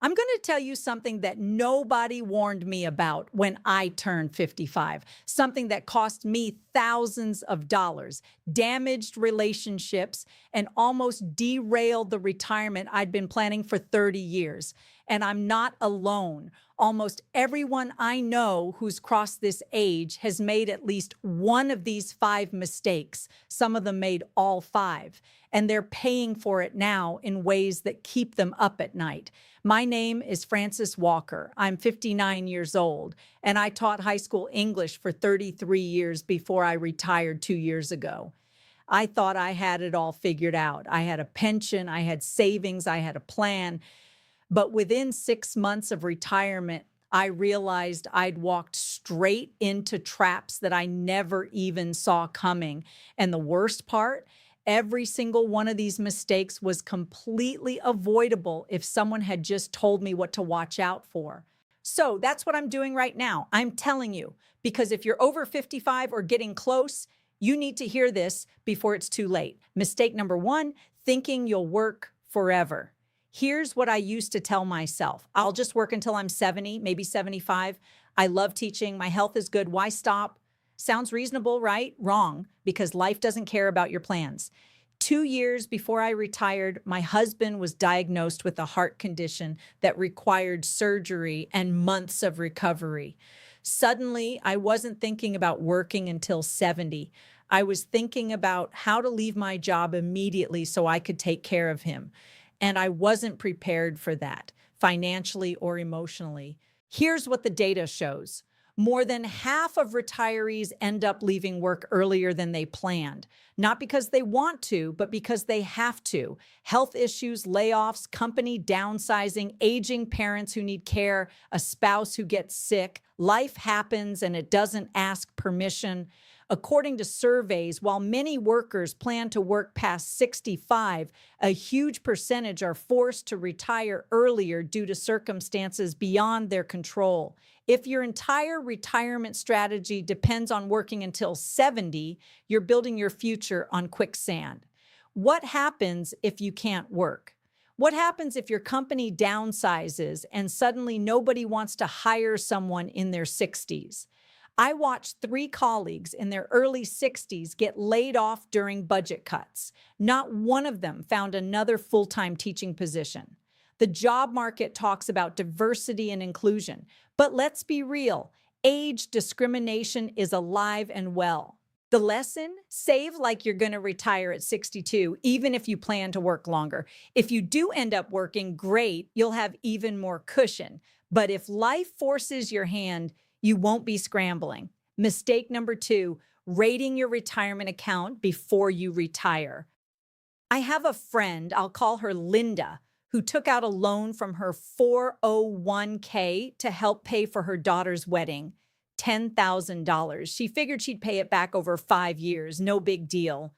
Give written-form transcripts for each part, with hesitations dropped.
I'm going to tell you something that nobody warned me about when I turned 55, something that cost me thousands of dollars, damaged relationships, and almost derailed the retirement I'd been planning for 30 years. And I'm not alone. Almost everyone I know who's crossed this age has made at least one of these five mistakes. Some of them made all five, and they're paying for it now in ways that keep them up at night. My name is Frances Walker. I'm 59 years old, and I taught high school English for 33 years before I retired 2 years ago. I thought I had it all figured out. I had a pension, I had savings, I had a plan. But within 6 months of retirement, I realized I'd walked straight into traps that I never even saw coming. And the worst part, every single one of these mistakes was completely avoidable if someone had just told me what to watch out for. So that's what I'm doing right now. I'm telling you, because if you're over 55 or getting close, you need to hear this before it's too late. Mistake number one, thinking you'll work forever. Here's what I used to tell myself. I'll just work until I'm 70, maybe 75. I love teaching. My health is good. Why stop? Sounds reasonable, right? Wrong, because life doesn't care about your plans. 2 years before I retired, my husband was diagnosed with a heart condition that required surgery and months of recovery. Suddenly, I wasn't thinking about working until 70. I was thinking about how to leave my job immediately so I could take care of him. And I wasn't prepared for that, financially or emotionally. Here's what the data shows. More than half of retirees end up leaving work earlier than they planned, not because they want to, but because they have to. Health issues, layoffs, company downsizing, aging parents who need care, a spouse who gets sick. Life happens and it doesn't ask permission. According to surveys, while many workers plan to work past 65, a huge percentage are forced to retire earlier due to circumstances beyond their control. If your entire retirement strategy depends on working until 70, you're building your future on quicksand. What happens if you can't work? What happens if your company downsizes and suddenly nobody wants to hire someone in their 60s? I watched 3 colleagues in their early 60s get laid off during budget cuts. Not one of them found another full-time teaching position. The job market talks about diversity and inclusion, but let's be real, age discrimination is alive and well. The lesson? Save like you're going to retire at 62, even if you plan to work longer. If you do end up working, great, you'll have even more cushion. But if life forces your hand, you won't be scrambling. Mistake number two, rating your retirement account before you retire. I have a friend, I'll call her Linda, who took out a loan from her 401k to help pay for her daughter's wedding, $10,000. She figured she'd pay it back over 5 years, no big deal.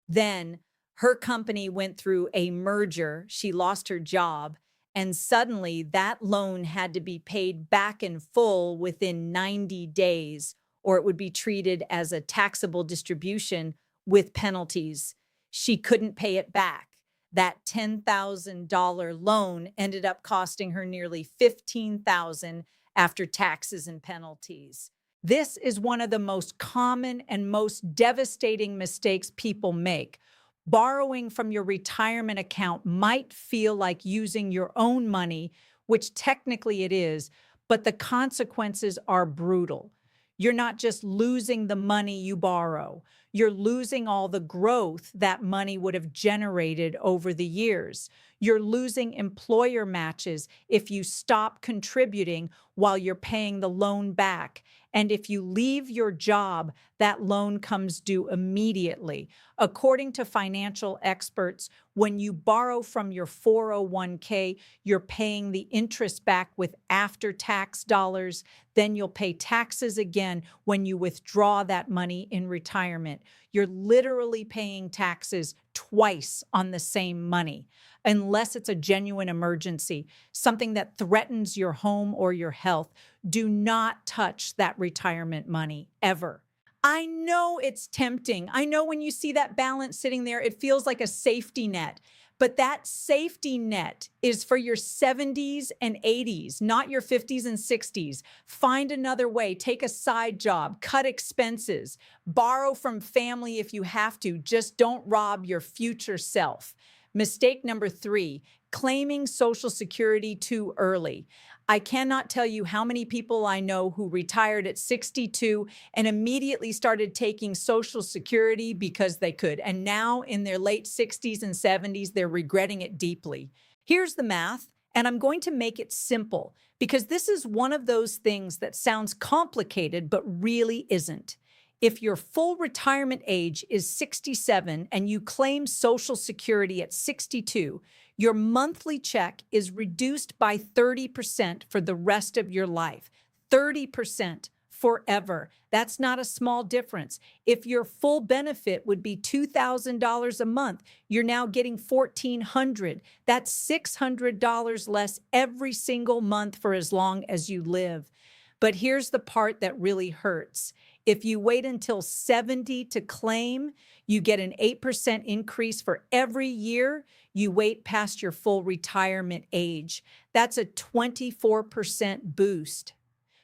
Then her company went through a merger, she lost her job, and suddenly that loan had to be paid back in full within 90 days, or it would be treated as a taxable distribution with penalties. She couldn't pay it back. That $10,000 loan ended up costing her nearly $15,000 after taxes and penalties. This is one of the most common and most devastating mistakes people make. Borrowing from your retirement account might feel like using your own money, which technically it is, but the consequences are brutal. You're not just losing the money you borrow, you're losing all the growth that money would have generated over the years. You're losing employer matches if you stop contributing while you're paying the loan back. And if you leave your job, that loan comes due immediately. According to financial experts, when you borrow from your 401k, you're paying the interest back with after-tax dollars. Then you'll pay taxes again when you withdraw that money in retirement. You're literally paying taxes twice on the same money, unless it's a genuine emergency, something that threatens your home or your health. Do not touch that retirement money, ever. I know it's tempting. I know when you see that balance sitting there, it feels like a safety net. But that safety net is for your 70s and 80s, not your 50s and 60s. Find another way, take a side job, cut expenses, borrow from family if you have to. Just don't rob your future self. Mistake number 3, claiming Social Security too early. I cannot tell you how many people I know who retired at 62 and immediately started taking Social Security because they could. And now in their late 60s and 70s, they're regretting it deeply. Here's the math, and I'm going to make it simple because this is one of those things that sounds complicated but really isn't. If your full retirement age is 67 and you claim Social Security at 62, your monthly check is reduced by 30% for the rest of your life. 30% forever. That's not a small difference. If your full benefit would be $2,000 a month, you're now getting $1,400. That's $600 less every single month for as long as you live. But here's the part that really hurts. If you wait until 70 to claim, you get an 8% increase for every year you wait past your full retirement age. That's a 24% boost.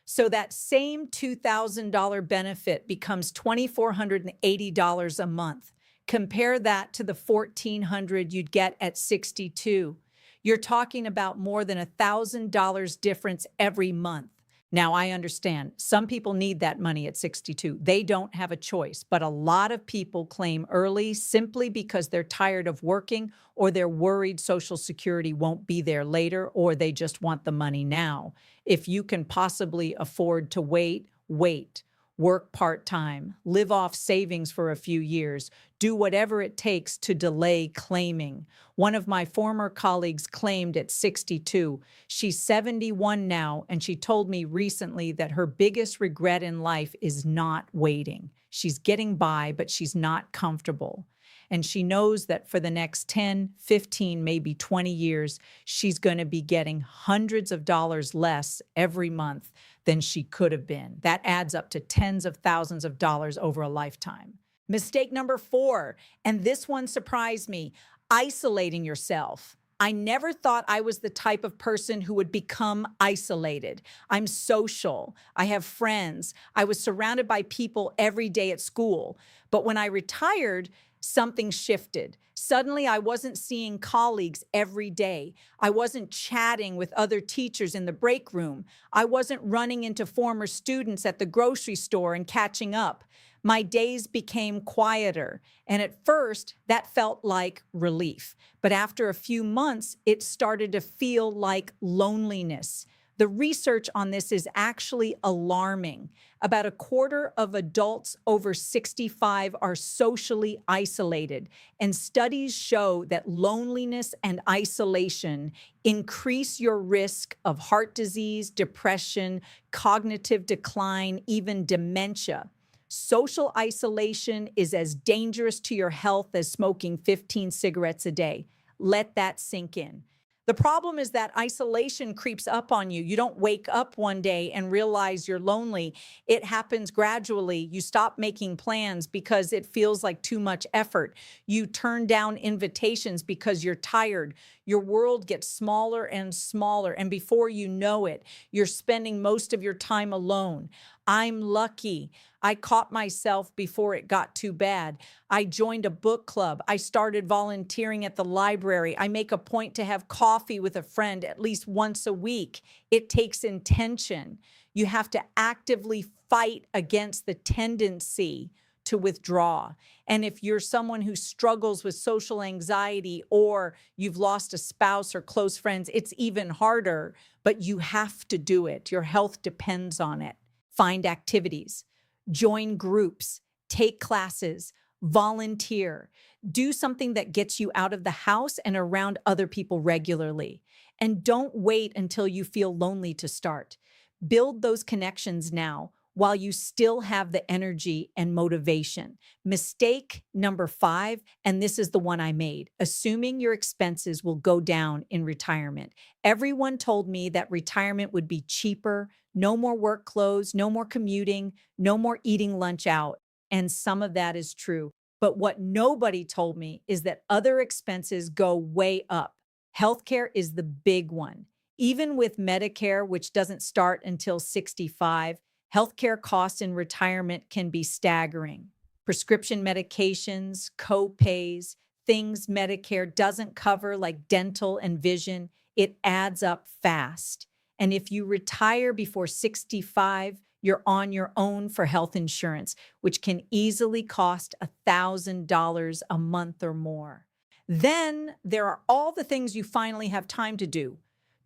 So that same $2,000 benefit becomes $2,480 a month. Compare that to the $1,400 you'd get at 62. You're talking about more than $1,000 difference every month. Now, I understand some people need that money at 62. They don't have a choice, but a lot of people claim early simply because they're tired of working or they're worried Social Security won't be there later or they just want the money now. If you can possibly afford to wait, wait. Work part-time, live off savings for a few years, do whatever it takes to delay claiming. One of my former colleagues claimed at 62. She's 71 now, and she told me recently that her biggest regret in life is not waiting. She's getting by, but she's not comfortable. And she knows that for the next 10, 15, maybe 20 years, she's going to be getting hundreds of dollars less every month than she could have been. That adds up to tens of thousands of dollars over a lifetime. Mistake number 4, and this one surprised me, isolating yourself. I never thought I was the type of person who would become isolated. I'm social. I have friends. I was surrounded by people every day at school. But when I retired, something shifted. Suddenly, I wasn't seeing colleagues every day. I wasn't chatting with other teachers in the break room. I wasn't running into former students at the grocery store and catching up. My days became quieter. And at first, that felt like relief. But after a few months, it started to feel like loneliness. The research on this is actually alarming. About a quarter of adults over 65 are socially isolated, and studies show that loneliness and isolation increase your risk of heart disease, depression, cognitive decline, even dementia. Social isolation is as dangerous to your health as smoking 15 cigarettes a day. Let that sink in. The problem is that isolation creeps up on you. You don't wake up one day and realize you're lonely. It happens gradually. You stop making plans because it feels like too much effort. You turn down invitations because you're tired. Your world gets smaller and smaller, and before you know it, you're spending most of your time alone. I'm lucky. I caught myself before it got too bad. I joined a book club. I started volunteering at the library. I make a point to have coffee with a friend at least once a week. It takes intention. You have to actively fight against the tendency to withdraw. And if you're someone who struggles with social anxiety or you've lost a spouse or close friends, it's even harder, but you have to do it. Your health depends on it. Find activities, join groups, take classes, volunteer, do something that gets you out of the house and around other people regularly. And don't wait until you feel lonely to start. Build those connections now while you still have the energy and motivation. Mistake number 5, and this is the one I made, assuming your expenses will go down in retirement. Everyone told me that retirement would be cheaper, no more work clothes, no more commuting, no more eating lunch out. And some of that is true. But what nobody told me is that other expenses go way up. Healthcare is the big one. Even with Medicare, which doesn't start until 65, healthcare costs in retirement can be staggering. Prescription medications, co-pays, things Medicare doesn't cover, like dental and vision, it adds up fast. And if you retire before 65, you're on your own for health insurance, which can easily cost $1,000 a month or more. Then there are all the things you finally have time to do: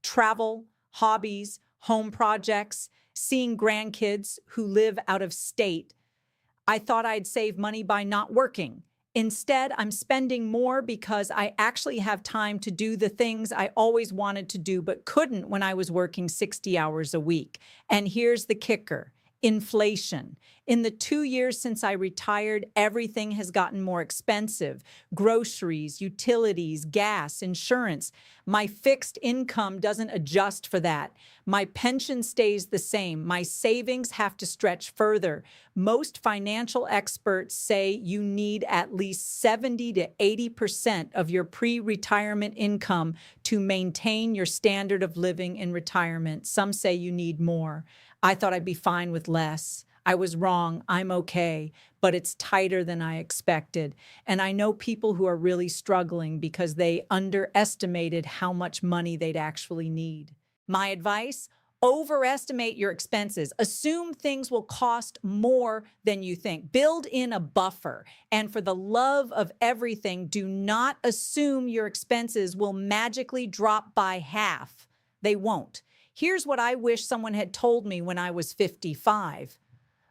travel, hobbies, home projects, seeing grandkids who live out of state. I thought I'd save money by not working. Instead, I'm spending more because I actually have time to do the things I always wanted to do but couldn't when I was working 60 hours a week. And here's the kicker: inflation. In the 2 years since I retired, everything has gotten more expensive: groceries, utilities, gas, insurance. My fixed income doesn't adjust for that. My pension stays the same. My savings have to stretch further. Most financial experts say you need at least 70 to 80% of your pre-retirement income to maintain your standard of living in retirement. Some say you need more. I thought I'd be fine with less. I was wrong. I'm okay, but it's tighter than I expected. And I know people who are really struggling because they underestimated how much money they'd actually need. My advice: overestimate your expenses. Assume things will cost more than you think. Build in a buffer. And for the love of everything, do not assume your expenses will magically drop by half. They won't. Here's what I wish someone had told me when I was 55.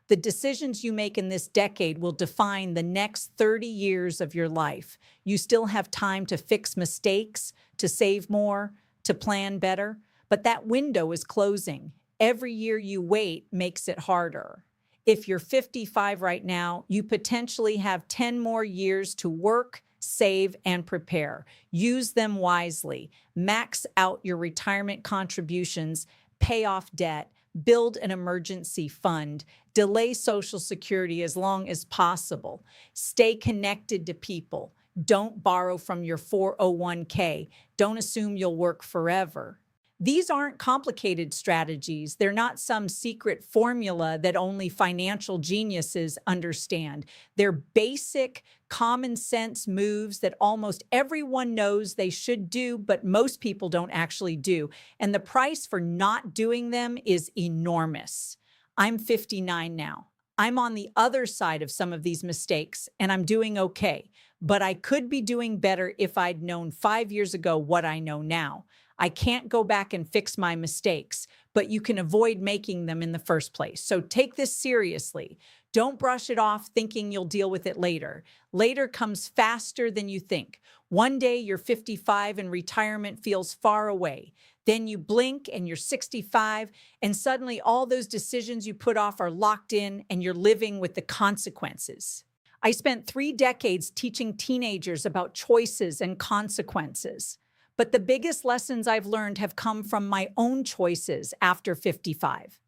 The decisions you make in this decade will define the next 30 years of your life. You still have time to fix mistakes, to save more, to plan better, but that window is closing. Every year you wait makes it harder. If you're 55 right now, you potentially have 10 more years to work, save, and prepare. Use them wisely. Max out your retirement contributions, pay off debt, build an emergency fund, delay Social Security as long as possible. Stay connected to people. Don't borrow from your 401k. Don't assume you'll work forever. These aren't complicated strategies. They're not some secret formula that only financial geniuses understand. They're basic, common sense moves that almost everyone knows they should do, but most people don't actually do. And the price for not doing them is enormous. I'm 59 now. I'm on the other side of some of these mistakes, and I'm doing okay. But I could be doing better if I'd known 5 years ago what I know now. I can't go back and fix my mistakes, but you can avoid making them in the first place. So take this seriously. Don't brush it off thinking you'll deal with it later. Later comes faster than you think. One day you're 55 and retirement feels far away. Then you blink and you're 65, and suddenly all those decisions you put off are locked in and you're living with the consequences. I spent 3 decades teaching teenagers about choices and consequences. But the biggest lessons I've learned have come from my own choices after 55.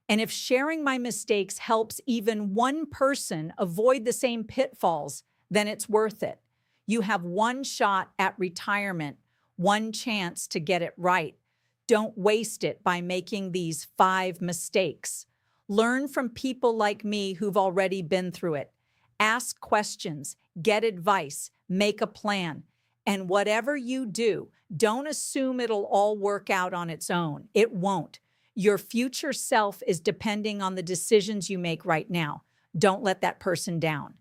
And if sharing my mistakes helps even one person avoid the same pitfalls, then it's worth it. You have one shot at retirement, one chance to get it right. Don't waste it by making these 5 mistakes. Learn from people like me who've already been through it. Ask questions, get advice, make a plan. And whatever you do, don't assume it'll all work out on its own. It won't. Your future self is depending on the decisions you make right now. Don't let that person down.